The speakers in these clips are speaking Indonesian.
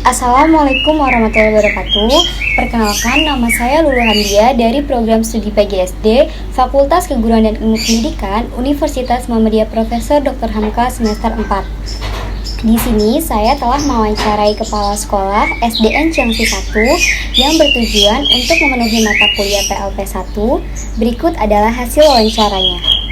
Assalamualaikum warahmatullahi wabarakatuh. Perkenalkan, nama saya Lulu Hamdia dari program studi PGSD Fakultas Keguruan dan Ilmu Pendidikan Universitas Muhammadiyah Profesor Dr. Hamka semester 4. Di sini saya telah mewawancarai kepala sekolah SDN Cilengsi 1 yang bertujuan untuk memenuhi mata kuliah PLP 1. Berikut adalah hasil wawancaranya.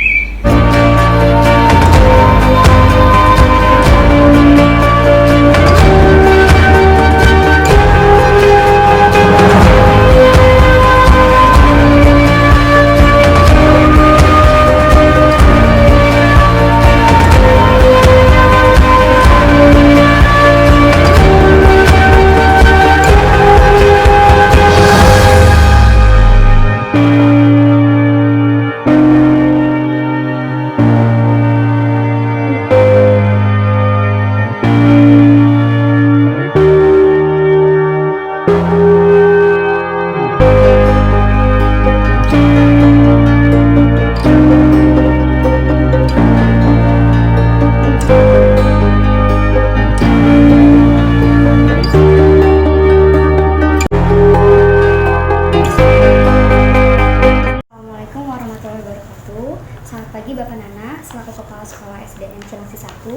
Selamat pagi Bapak Nana, selaku Kepala Sekolah SDN Cilengsi 1.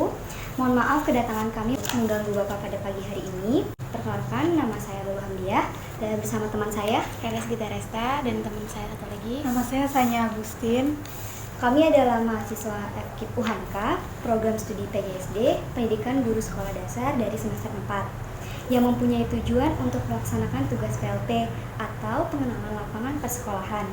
Mohon maaf kedatangan kami mengganggu Bapak pada pagi hari ini. Perkenalkan, nama saya Lulu Hamdiah dan bersama teman saya Keles Gita Resta dan teman saya satu lagi. Nama saya Sanya Agustin. Kami adalah mahasiswa FKIP UHANKA, program studi PGSD, Pendidikan Guru Sekolah Dasar dari semester 4, yang mempunyai tujuan untuk melaksanakan tugas PLP atau pengenalan lapangan persekolahan,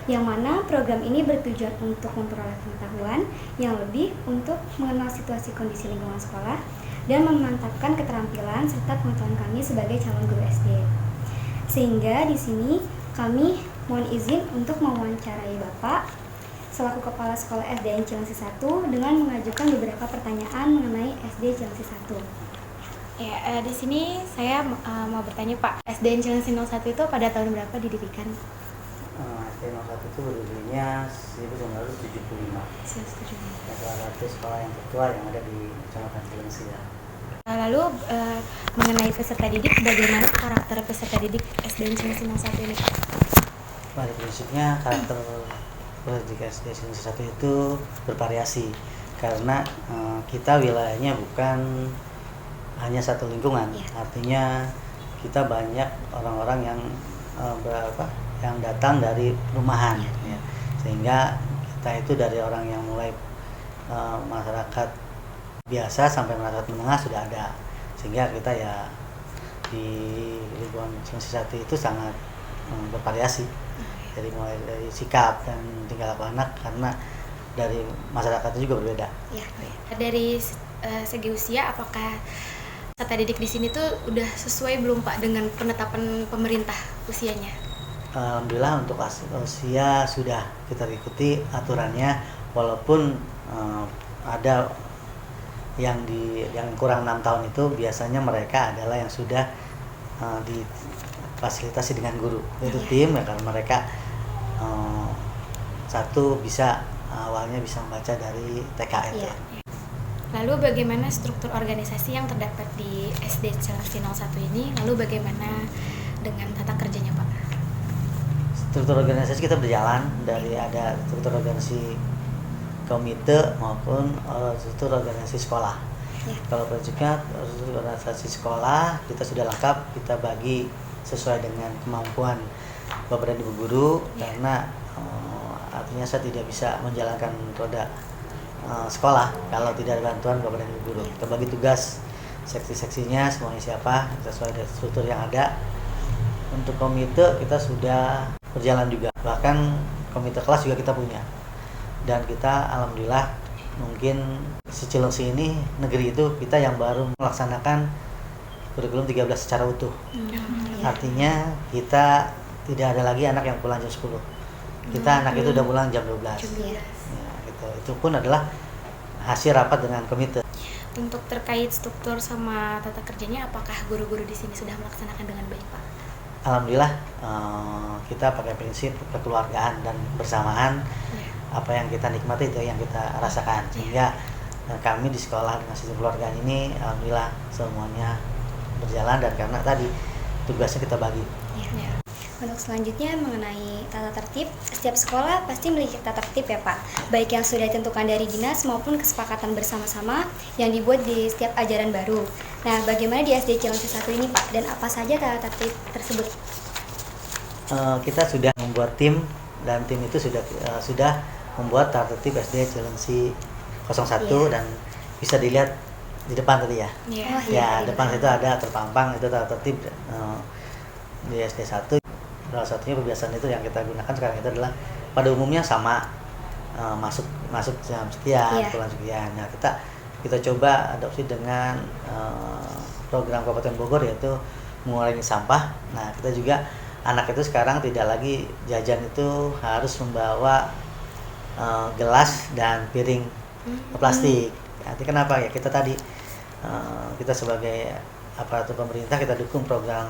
yang mana program ini bertujuan untuk memperoleh pengetahuan yang lebih untuk mengenal situasi kondisi lingkungan sekolah dan memantapkan keterampilan serta pengetahuan kami sebagai calon guru SD. Sehingga di sini kami mohon izin untuk mewawancarai Bapak selaku Kepala Sekolah SDN Cilengsi 1 dengan mengajukan beberapa pertanyaan mengenai SD Cilengsi 1. Ya, di sini saya mau bertanya Pak, SDN Cilengsi 01 itu pada tahun berapa didirikan? SDN 01 itu berdirinya 1975. Salah satu sekolah yang tertua yang ada di Kecamatan Cilengsi ya. Lalu mengenai peserta didik, bagaimana karakter peserta didik SDN Cilengsi 01 ini Pak? Pada prinsipnya karakter peserta didik SDN Cilengsi 1 itu bervariasi karena kita wilayahnya bukan hanya satu lingkungan, artinya kita banyak orang-orang yang yang datang dari rumahan, ya. Sehingga kita itu dari orang yang mulai masyarakat biasa sampai masyarakat menengah sudah ada, sehingga kita ya di lingkungan Cilengsi 1 itu sangat bervariasi, dari mulai dari sikap dan tingkah laku anak karena dari masyarakat itu juga berbeda. Ya, dari segi usia apakah peserta didik di sini tuh udah sesuai belum Pak dengan penetapan pemerintah usianya? Alhamdulillah untuk usia sudah kita ikuti aturannya, walaupun ada yang kurang 6 tahun itu biasanya mereka adalah yang sudah difasilitasi dengan guru, yaitu tim ya, karena mereka satu bisa awalnya bisa membaca dari TKR. Ya. Lalu bagaimana struktur organisasi yang terdapat di SD Cilengsi 01 ini? Lalu bagaimana dengan tata kerjanya Pak? Struktur organisasi kita berjalan dari ada struktur organisasi komite maupun struktur organisasi sekolah. Ya. Kalau prinsipnya struktur organisasi sekolah kita sudah lengkap, kita bagi sesuai dengan kemampuan Bapak dan Ibu guru, karena artinya saya tidak bisa menjalankan roda sekolah kalau tidak ada bantuan Bapak dan Ibu guru. Kita bagi tugas seksi-seksinya semuanya siapa sesuai dengan struktur yang ada. Untuk komite kita sudah berjalan juga, bahkan komite kelas juga kita punya, dan kita alhamdulillah mungkin Cilengsi ini negeri itu kita yang baru melaksanakan kurikulum 13 secara utuh. Artinya kita tidak ada lagi anak yang pulang jam 10, kita anak itu udah pulang jam 12. Ya, gitu. Itu pun adalah hasil rapat dengan komite. Untuk terkait struktur sama tata kerjanya, apakah guru-guru di sini sudah melaksanakan dengan baik Pak? Alhamdulillah kita pakai prinsip kekeluargaan dan bersamaan. Apa yang kita nikmati itu yang kita rasakan, sehingga kami di sekolah dengan sistem keluargaan ini alhamdulillah semuanya berjalan, dan karena tadi tugasnya kita bagi. Ya. Untuk selanjutnya mengenai tata tertib, setiap sekolah pasti memiliki tata tertib ya Pak, baik yang sudah ditentukan dari dinas maupun kesepakatan bersama-sama yang dibuat di setiap ajaran baru. Nah, bagaimana di SD Cilengsi 1 ini Pak, dan apa saja tata tertib tersebut? Kita sudah membuat tim, dan tim itu sudah membuat tata tertib SD Cilengsi 01, dan bisa dilihat di depan tadi ya. Iya. Ya, depan itu ada terpampang itu tata tertib di SD 1. Salah satunya kebiasaan itu yang kita gunakan sekarang itu adalah pada umumnya sama, masuk jam sekian, pulang sekian. Nah, kita coba adopsi dengan program Kabupaten Bogor, yaitu mengurangi sampah. Nah, kita juga anak itu sekarang tidak lagi jajan itu harus membawa gelas dan piring plastik. Nanti kenapa ya, kita tadi kita sebagai aparatur pemerintah, kita dukung program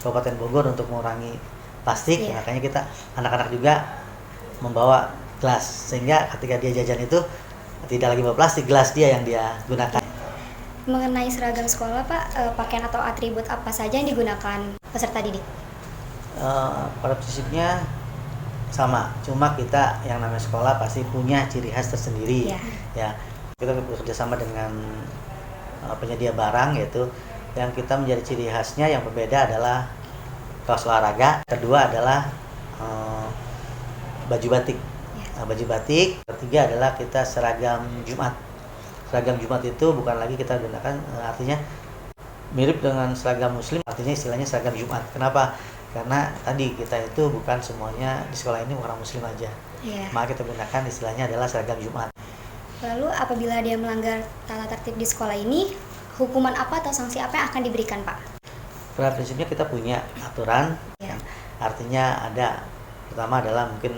Kabupaten Bogor untuk mengurangi plastik. Makanya kita anak-anak juga membawa gelas, sehingga ketika dia jajan itu tidak lagi bawa plastik, gelas dia yang dia gunakan. Mengenai seragam sekolah Pak, pakaian atau atribut apa saja yang digunakan peserta didik? Pada prinsipnya sama, cuma kita yang namanya sekolah pasti punya ciri khas tersendiri. Ya, kita bekerja sama dengan penyedia barang, yaitu yang kita menjadi ciri khasnya yang berbeda adalah kaos olahraga, kedua adalah baju batik. Baju batik, ketiga adalah kita seragam Jumat. Seragam Jumat itu bukan lagi kita gunakan, artinya mirip dengan seragam Muslim, artinya istilahnya seragam Jumat. Kenapa? Karena tadi kita itu bukan semuanya di sekolah ini orang Muslim aja, maka kita gunakan istilahnya adalah seragam Jumat. Lalu apabila dia melanggar tata tertib di sekolah ini, hukuman apa atau sanksi apa yang akan diberikan Pak? Pada prinsipnya kita punya aturan, artinya ada, pertama adalah mungkin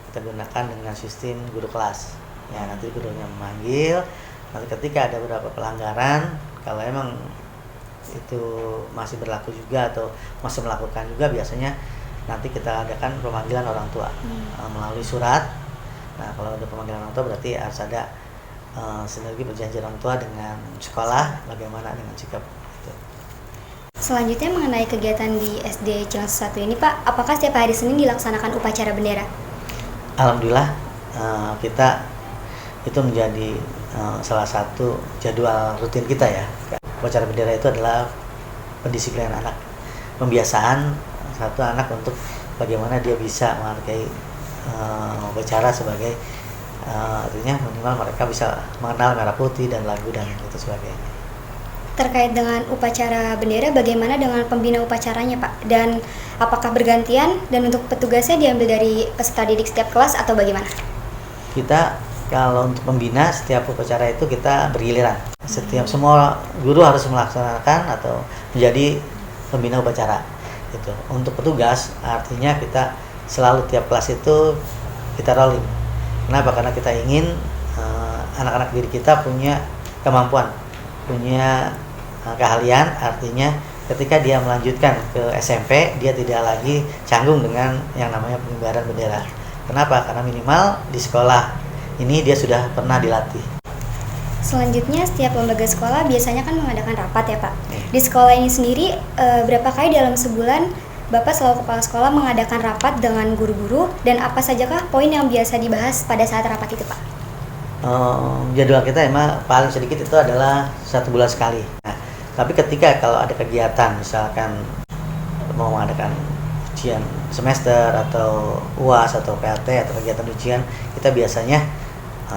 kita gunakan dengan sistem guru kelas. Ya, nanti gurunya memanggil, nanti ketika ada beberapa pelanggaran, kalau emang itu masih berlaku juga atau masih melakukan juga, biasanya nanti kita adakan pemanggilan orang tua melalui surat. Nah, kalau ada pemanggilan orang tua berarti harus ada sinergi perjanjian orang tua dengan sekolah, bagaimana dengan sikap itu. Selanjutnya mengenai kegiatan di SD Cilengsi 1 ini Pak, apakah setiap hari Senin dilaksanakan upacara bendera? Alhamdulillah, kita itu menjadi salah satu jadwal rutin kita ya. Upacara bendera itu adalah pendisiplinan anak, pembiasaan satu anak untuk bagaimana dia bisa menghargai upacara sebagai artinya minimal mereka bisa mengenal merah putih dan lagu dan itu sebagainya. Terkait dengan upacara bendera, bagaimana dengan pembina upacaranya Pak? Dan apakah bergantian, dan untuk petugasnya diambil dari peserta didik setiap kelas atau bagaimana? Kita kalau untuk pembina setiap upacara itu kita bergiliran. Semua guru harus melaksanakan atau menjadi pembina upacara. Itu. Untuk petugas artinya kita selalu tiap kelas itu kita rolling. Kenapa? Karena kita ingin anak-anak didik kita punya kemampuan, punya keahlian, artinya ketika dia melanjutkan ke SMP, dia tidak lagi canggung dengan yang namanya pengibaran bendera. Kenapa? Karena minimal di sekolah ini dia sudah pernah dilatih. Selanjutnya, setiap lembaga sekolah biasanya kan mengadakan rapat ya Pak. Di sekolah ini sendiri, berapa kali dalam sebulan Bapak selaku kepala sekolah mengadakan rapat dengan guru-guru, dan apa sajakah poin yang biasa dibahas pada saat rapat itu Pak? Jadwal kita emang paling sedikit itu adalah 1 bulan sekali. Nah, tapi ketika kalau ada kegiatan, misalkan mau mengadakan ujian semester atau UAS atau PLT atau kegiatan ujian, kita biasanya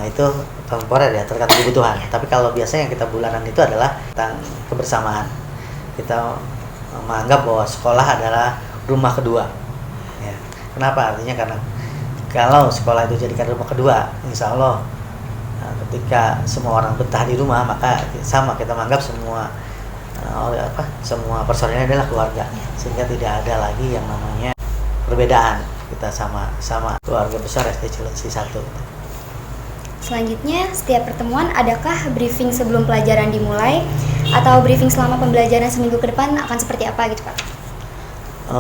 itu temporer ya, tergantung kebutuhan. Tapi kalau biasanya yang kita bulanan itu adalah tentang kebersamaan. Kita menganggap bahwa sekolah adalah rumah kedua. Ya. Kenapa? Artinya karena kalau sekolah itu jadikan rumah kedua, insya Allah ketika semua orang betah di rumah, maka sama kita menganggap semua semua personilnya adalah keluarga, sehingga tidak ada lagi yang namanya perbedaan. Kita sama keluarga besar SD Cilengsi 1. Selanjutnya, setiap pertemuan adakah briefing sebelum pelajaran dimulai atau briefing selama pembelajaran seminggu ke depan akan seperti apa gitu Pak?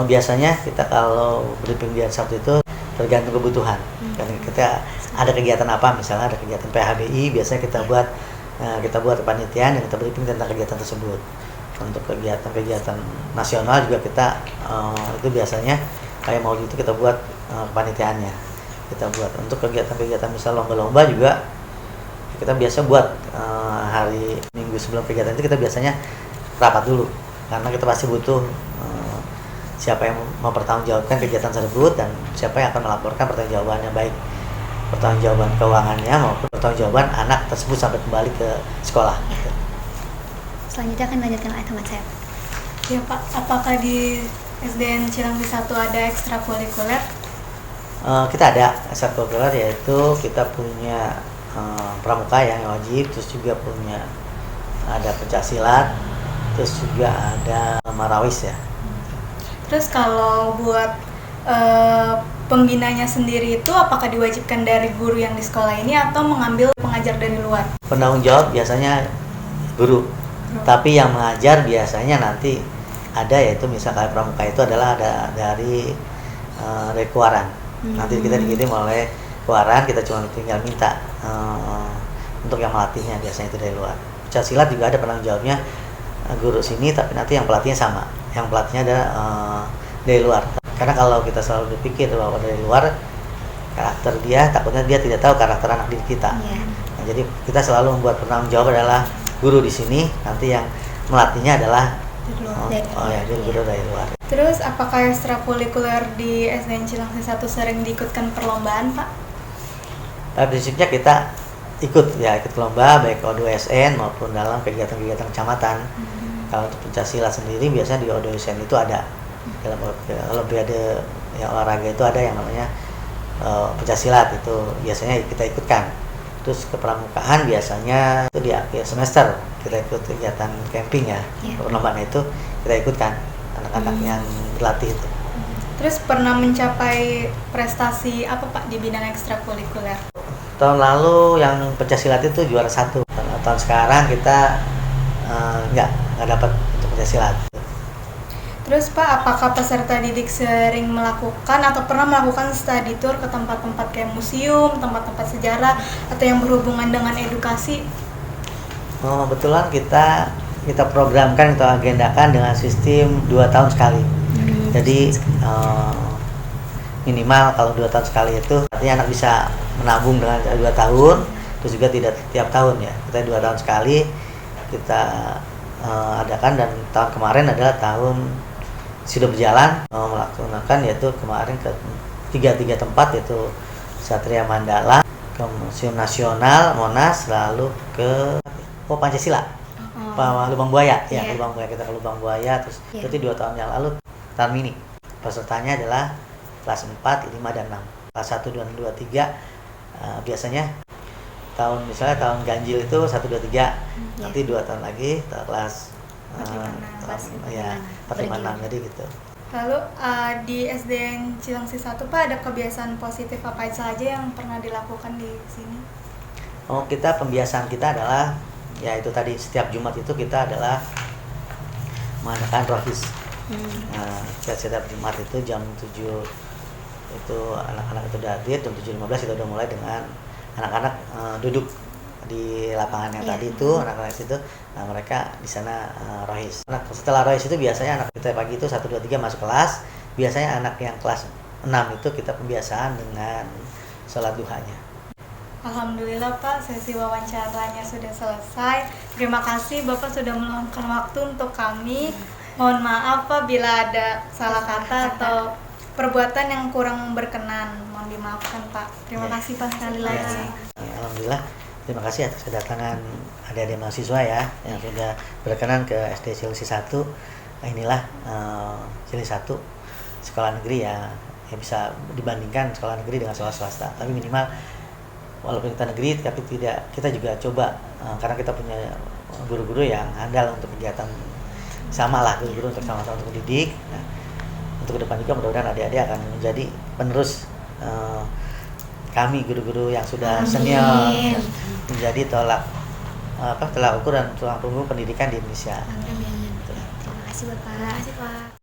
Biasanya kita kalau briefing di hari Sabtu itu tergantung kebutuhan. Karena kita ada kegiatan apa, misalnya ada kegiatan PHBI, biasanya kita buat kepanitiaan dan kita briefing tentang kegiatan tersebut. Untuk kegiatan-kegiatan nasional juga kita itu biasanya kayak Maulid itu kita buat kepanitiaannya, kita buat. Untuk kegiatan-kegiatan misal lomba-lomba juga kita biasa buat hari Minggu sebelum kegiatan itu kita biasanya rapat dulu, karena kita pasti butuh siapa yang mempertanggungjawabkan kegiatan tersebut dan siapa yang akan melaporkan pertanggungjawabannya, baik pertanggungjawaban keuangannya maupun pertanggungjawaban anak tersebut sampai kembali ke sekolah. Selanjutnya akan dilanjutkan oleh teman saya. Ya Pak, apakah di SDN Cilangsi 1 ada ekstrakurikuler? Kita ada ekstrakurikuler, yaitu kita punya pramuka yang wajib, terus juga punya ada pencaksilat, terus juga ada marawis ya. Terus kalau buat pembinanya sendiri itu apakah diwajibkan dari guru yang di sekolah ini atau mengambil pengajar dari luar? Penanggung jawab biasanya guru, tapi yang mengajar biasanya nanti ada, yaitu misalkan pramuka itu adalah ada dari Kuaran. Nanti kita dikirim oleh Kuaran, kita cuma tinggal minta untuk yang melatihnya, biasanya itu dari luar. Pencaksilat juga ada penanggung jawabnya guru sini, tapi nanti yang pelatihnya sama, yang pelatihnya ada dari luar. Karena kalau kita selalu berpikir bahwa dari luar karakter dia, takutnya dia tidak tahu karakter anak didik kita. Nah, jadi kita selalu membuat penanggung jawab adalah guru di sini, nanti yang melatihnya adalah guru dari luar. Terus apakah ekstrakurikuler di SDN Cilangsi 1 sering diikutkan perlombaan, Pak? Prinsipnya kita ikut lomba baik O2SN maupun dalam kegiatan-kegiatan kecamatan. Kalau untuk pencaksilat sendiri biasanya di O2SN itu ada dalam olimpiade olahraga itu ada yang namanya pencaksilat, itu biasanya kita ikutkan. Terus kepramukaan biasanya itu di akhir semester kita ikut kegiatan camping ya. Perlombaan itu kita ikutkan anak-anak yang berlatih itu. Terus pernah mencapai prestasi apa Pak di bidang ekstrakurikuler? Tahun lalu yang pencaksilat itu juara 1. Tahun sekarang kita nggak dapat untuk pencaksilat. Terus Pak, apakah peserta didik sering melakukan atau pernah melakukan study tour ke tempat-tempat kayak museum, tempat-tempat sejarah, atau yang berhubungan dengan edukasi? Kebetulan kita programkan atau agendakan dengan sistem 2 tahun sekali. Jadi minimal kalau 2 tahun sekali itu artinya anak bisa menabung dengan 2 tahun, terus juga tidak tiap tahun ya. Kita 2 tahun sekali kita adakan, dan tahun kemarin adalah tahun sudah berjalan melaksanakan, yaitu kemarin ke tiga tempat, yaitu Satria Mandala, ke Museum Nasional Monas, lalu ke Pancasila, Lubang Buaya ya. Lubang Buaya, kita ke Lubang Buaya, terus itu 2 tahun yang lalu. Tahun ini pesertanya adalah kelas 4, 5, dan 6. Kelas 1, 2, 3 biasanya misalnya tahun ganjil itu 1, 2, 3, nanti 2 tahun lagi kelas 4, 5, 6, jadi gitu. Lalu di SDN Cilangsi 1 Pak, ada kebiasaan positif apa saja yang pernah dilakukan di sini? Kita pembiasaan kita adalah ya itu tadi, setiap Jumat itu kita adalah mengadakan rohis. Setiap Jumat itu jam 7 itu anak-anak itu udah hadir, jam 7.15 kita udah mulai dengan anak-anak duduk di lapangan yang tadi itu, anak-anak situ. Nah, mereka di sana rohis. Setelah rohis itu biasanya anak kita pagi itu 1, 2, 3 masuk kelas. Biasanya anak yang kelas 6 itu kita pembiasaan dengan sholat duhanya. Alhamdulillah Pak, sesi wawancaranya sudah selesai. Terima kasih Bapak sudah meluangkan waktu untuk kami. Mohon maaf Pak bila ada salah kata atau perbuatan yang kurang berkenan. Mohon dimaafkan Pak. Terima kasih Pak sekali lagi. Alhamdulillah, terima kasih atas kedatangan adik-adik mahasiswa ya yang sudah berkenan ke SD Cilangsi 1. Inilah Cilangsi 1 sekolah negeri ya, yang bisa dibandingkan sekolah negeri dengan sekolah swasta. Tapi minimal walaupun kita negeri, tapi kita juga coba karena kita punya guru-guru yang handal untuk kegiatan sama lah, guru-guru untuk sama-sama untuk mendidik. Nah, untuk ke depan juga mudah-mudahan adik-adik akan menjadi penerus kami guru-guru yang sudah senior, menjadi tolak ukur dan tulang punggung pendidikan di Indonesia. Terima kasih Bapak. Terima kasih Pak.